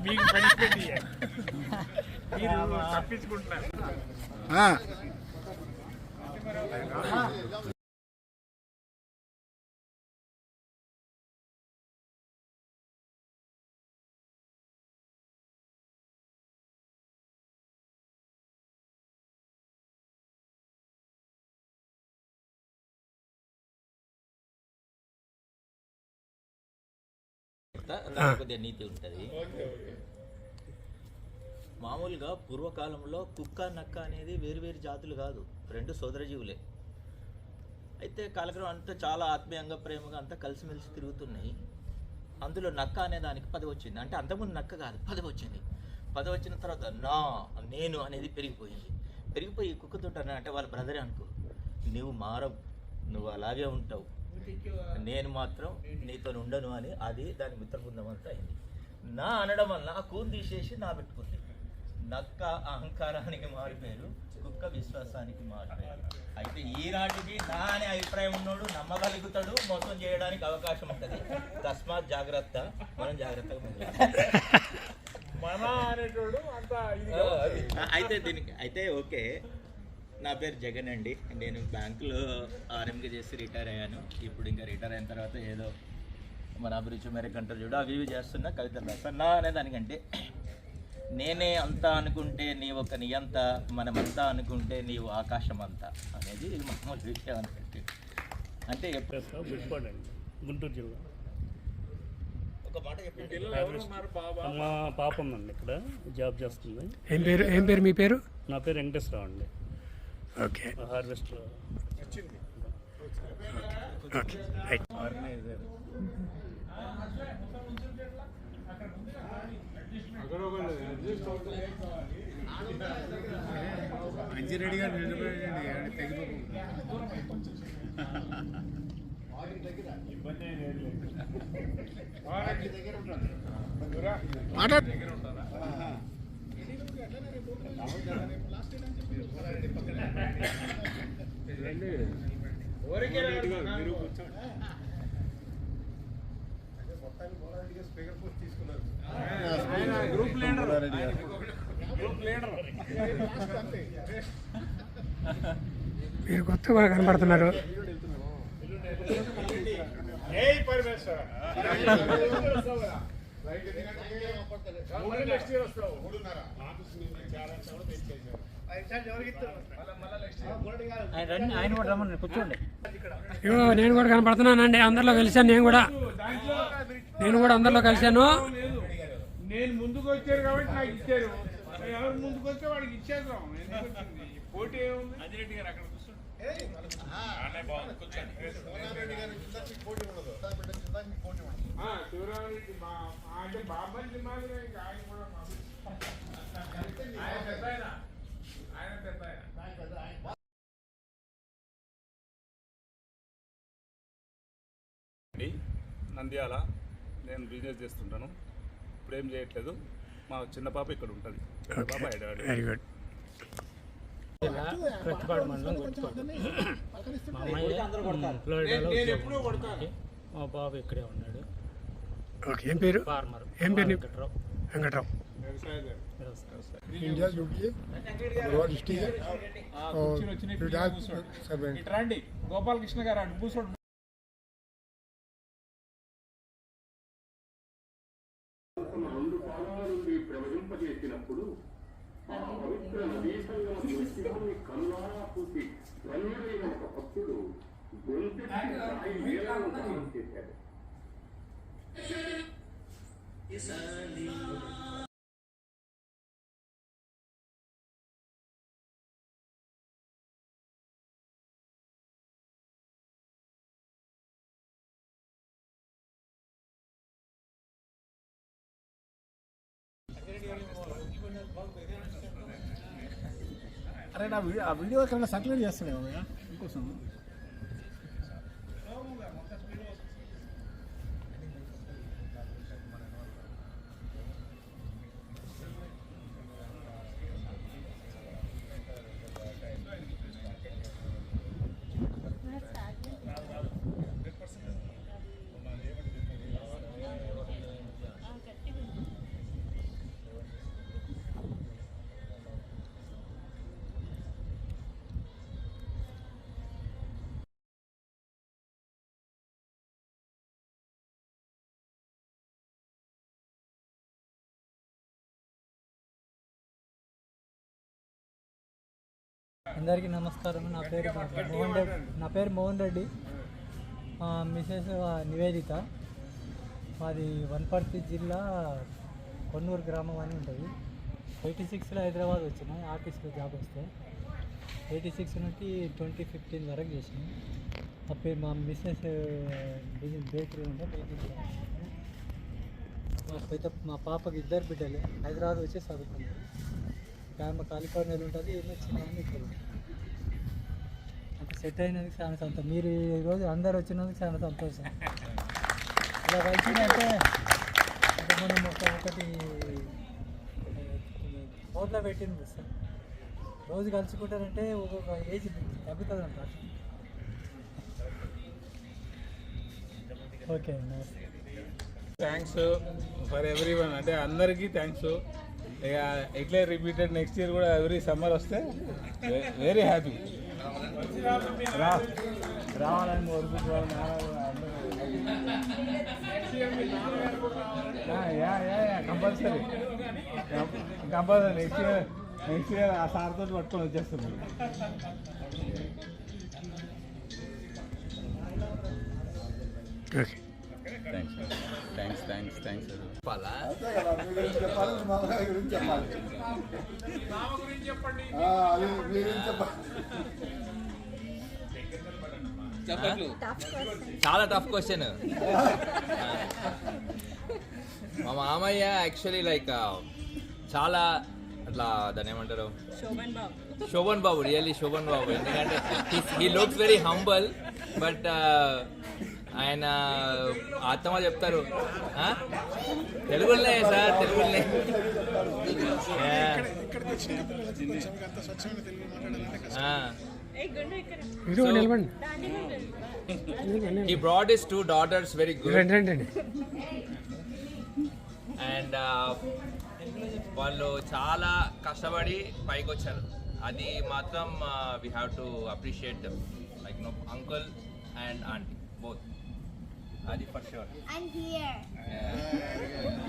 మీకు పనిష్మెంట్ తప్పించుకుంటున్నారు. కొద్దిగా నీతి ఉంటుంది. మామూలుగా పూర్వకాలంలో కుక్క నక్క అనేది వేరు జాతులు కాదు, రెండు సోదరజీవులే. అయితే కాలక్రమం అంతా చాలా ఆత్మీయంగా ప్రేమగా అంతా కలిసిమెలిసి తిరుగుతున్నాయి. అందులో నక్క అనే దానికి పదవి వచ్చింది. అంటే అంతకుముందు నక్క కాదు, పదవి వచ్చింది. పదవి వచ్చిన తర్వాత నేను అనేది పెరిగిపోయి కుక్కతో అంటే వాళ్ళ బ్రదరే అనుకో, నువ్వు మారవు, నువ్వు అలాగే ఉంటావు, నేను మాత్రం నీతో ఉండను అని అది దాని మిత్రబృందం అంతా అయింది. నా అనడం వల్ల ఆ కూని తీసేసి నా పెట్టుకుంది. నక్క అహంకారానికి మారిపోయారు, కుక్క విశ్వాసానికి మారిపోయారు. అయితే ఈనాటికి నా అనే అభిప్రాయం ఉన్నోడు నమ్మగలుగుతాడు, మోసం చేయడానికి అవకాశం ఉంటుంది. తస్మాత్ జాగ్రత్త, మనం జాగ్రత్తగా అయితే దీనికి అయితే ఓకే. నా పేరు జగన్ అండి. నేను బ్యాంకులో ఆర్ఎంగా చేసి రిటైర్ అయ్యాను. ఇప్పుడు ఇంకా రిటైర్ అయిన తర్వాత ఏదో మన అభిరుచి మేరకు అంటారు చూడు, అవి చేస్తున్నా, కవితలు రాస్తాను. నా అనే దానికంటే నేనే అంతా అనుకుంటే నీ ఒక నియంత, మనమంతా అనుకుంటే నీవు ఆకాశం అంతా అనేది మామూలు విషయం అన్నట్టు. అంటే గుంటూరు జిల్లా ఒక మాట చెప్పండి. మా పాప ఉందండి, ఇక్కడ జాబ్ చేస్తుంది. ఏం పేరు మీ పేరు? నా పేరు వెంకటేశ్వరరావు అండి. ఓకే. హార్వెస్ట్లో అంజిరెడ్డిగా నిలబడండి, మీరు కొత్తగా కనబడుతున్నారు. ఆయన కూడా రమ్మని కూర్చోండి. నేను కూడా కనపడుతున్నానండి, అందరిలో కలిశాను. నేను కూడా అందరిలో కలిశాను. నేను ముందుకు వచ్చారు కాబట్టి నాకు ఇచ్చారు, ఎవరు ముందుకు వస్తే వాడికి ఇచ్చేద్దాం. పోటీ ఏముంది? అజిరెడ్డి గారు అక్కడ కూర్చోండి. శివరామరెడ్డి అంటే బాబాజీ మాదిరి ఆయన కూడా ఆయన పెద్ద నంద్యాల. నేను బిజినెస్ చేస్తుంటాను, ఇప్పుడు ఏం చేయట్లేదు. మా చిన్న పాప ఇక్కడ ఉంటుంది. పాప వెరీ గుడ్. ప్రతిపాడు మండలం మా బాబు ఇక్కడే ఉన్నాడు. ఓకే. ఏం పేరు? ఫార్మర్. ఏం పేరు? వ్యవసాయ వెంకట్రావు. इंडिया ड्यूटी రండి గోపాలకృష్ణ గారు అటు కూర్చోండి. ప్రవహింపజేసినప్పుడు పవిత్ర నదీ సంగమ దృశ్యాన్ని కనులారా చూసి ధన్యుడైన ఒక భక్తుడు గొంతు చేశాడు. అరే నా ఆ వీడియో ఎక్కడైనా సర్క్యులేట్ చేస్తున్నావు ఇంకోసం. అందరికీ నమస్కారం. నా పేరు మోహన్ రెడ్డి. మిసెస్ నివేదిత. మాది వనపర్తి జిల్లా కొన్నూరు గ్రామం అని ఉంటుంది. 86లో హైదరాబాద్ వచ్చిన ఆర్టీసీలో జాబ్ వస్తే 86 నుండి 2015 వరకు చేసాను. అప్పుడు మా మిసెస్ బేకరీ ఉండే మా పాపకి 2 బిడ్డలు హైదరాబాద్ వచ్చి చదువుకున్నారు. ఆమె కాలిఫోర్నియాలో ఉంటుంది, ఏమో చిన్న ఇక్కడ అంత సెట్ అయినందుకు చాలా సంతోషం. మీరు ఈరోజు అందరు వచ్చినందుకు చాలా సంతోషం. ఇలా కలిసిందంటే మనం ఒకటి నోట్లో పెట్టింది సార్. రోజు కలుసుకుంటారంటే ఒక్కొక్క ఏజ్ తగ్గుతుంది అంటారు. ఓకే, నమస్తే. థ్యాంక్స్ ఫర్ ఎవ్రీ వన్, అంటే అందరికీ థ్యాంక్స్. ఇక ఇట్లే రిపీటెడ్ నెక్స్ట్ ఇయర్ కూడా ఎవ్రీ సమ్మర్ వస్తే వెరీ హ్యాపీ. రావాలని కోరుకుంటున్నాను. కంపల్సరీ నెక్స్ట్ ఇయర్ ఆ సార్తో పట్టుకొని వచ్చేస్తున్నాను. థ్యాంక్స్. చాలా టఫ్ క్వశ్చన్. మా మామయ్య యాక్చువల్లీ లైక్ చాలా అట్లా దాన్ని ఏమంటారు, శోభన్ బాబు, రియల్లీ శోభన్ బాబు. ఎందుకంటే he looks very humble, but ఆయన అత్తమ్మ చెప్తారు తెలుగులోనే సార్, తెలుగులోనే. He brought his 2 daughters very good. And వాళ్ళు చాలా కష్టపడి పైకి వచ్చారు. అది మాత్రం we have to appreciate them, like uncle and auntie both. Adi for sure. I'm here. Yeah.